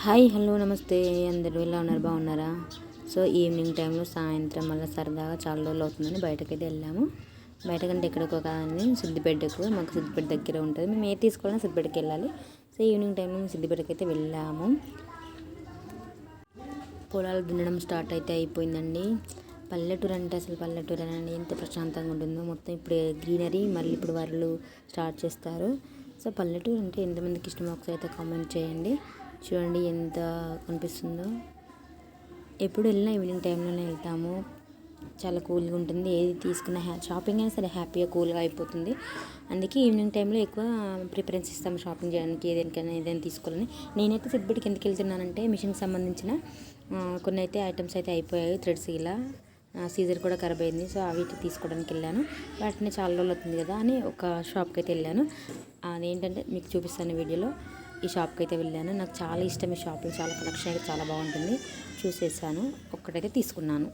Hi hello నమస్తే అందరూ ఎలా ఉన్నారు బాగున్నారా. సో ఈవినింగ్ టైంలో సాయంత్రం మళ్ళీ సరదాగా చాలా రోజులు అవుతుందని బయటకైతే వెళ్ళాము. బయటకంటే ఎక్కడికో కాదని సిద్దిపేటకు, మాకు సిద్దిపేట దగ్గర ఉంటుంది. మేము ఏది తీసుకోవాలన్నా సిద్దిపేటకి వెళ్ళాలి. సో ఈవినింగ్ టైంలో మేము సిద్దిపేటకి అయితే వెళ్ళాము. పొలాలు దున్నడం స్టార్ట్ అయితే అయిపోయిందండి. పల్లెటూరు అంటే అసలు పల్లెటూరు అని ఎంత ప్రశాంతంగా ఉంటుందో. మొత్తం ఇప్పుడు గ్రీనరీ, మళ్ళీ ఇప్పుడు వరలు స్టార్ట్ చేస్తారు. సో పల్లెటూరు అంటే ఎంతమందికి ఇష్టమో ఒకసారి అయితే కామెంట్ చేయండి. చూడండి ఎంత కనిపిస్తుందో. ఎప్పుడు వెళ్ళినా ఈవినింగ్ టైంలోనే వెళ్తాము. చాలా కూల్గా ఉంటుంది. ఏది తీసుకున్న షాపింగ్ అయినా సరే హ్యాపీగా కూల్గా అయిపోతుంది. అందుకే ఈవినింగ్ టైంలో ఎక్కువ ప్రిఫరెన్స్ ఇస్తాము షాపింగ్ చేయడానికి. ఏదైనా తీసుకోవాలని. నేనైతే సిద్దిపేటకి ఎందుకు వెళ్తున్నానంటే మిషన్కి సంబంధించిన కొన్ని అయితే ఐటమ్స్ అయితే అయిపోయాయి. థ్రెడ్స్ ఇలా సీజర్ కూడా ఖరాబ్ అయింది. సో అవి తీసుకోవడానికి వెళ్ళాను. వాటిని చాలా రోజులు అవుతుంది కదా అని ఒక షాప్కి అయితే వెళ్ళాను. అదేంటంటే మీకు చూపిస్తాను వీడియోలో. ఈ షాప్కి అయితే వెళ్ళాను. నాకు చాలా ఇష్టం ఈ షాప్లో. చాలా కలెక్షన్ అయితే చాలా బాగుంటుంది. చూసేసాను. ఒక్కటైతే తీసుకున్నాను.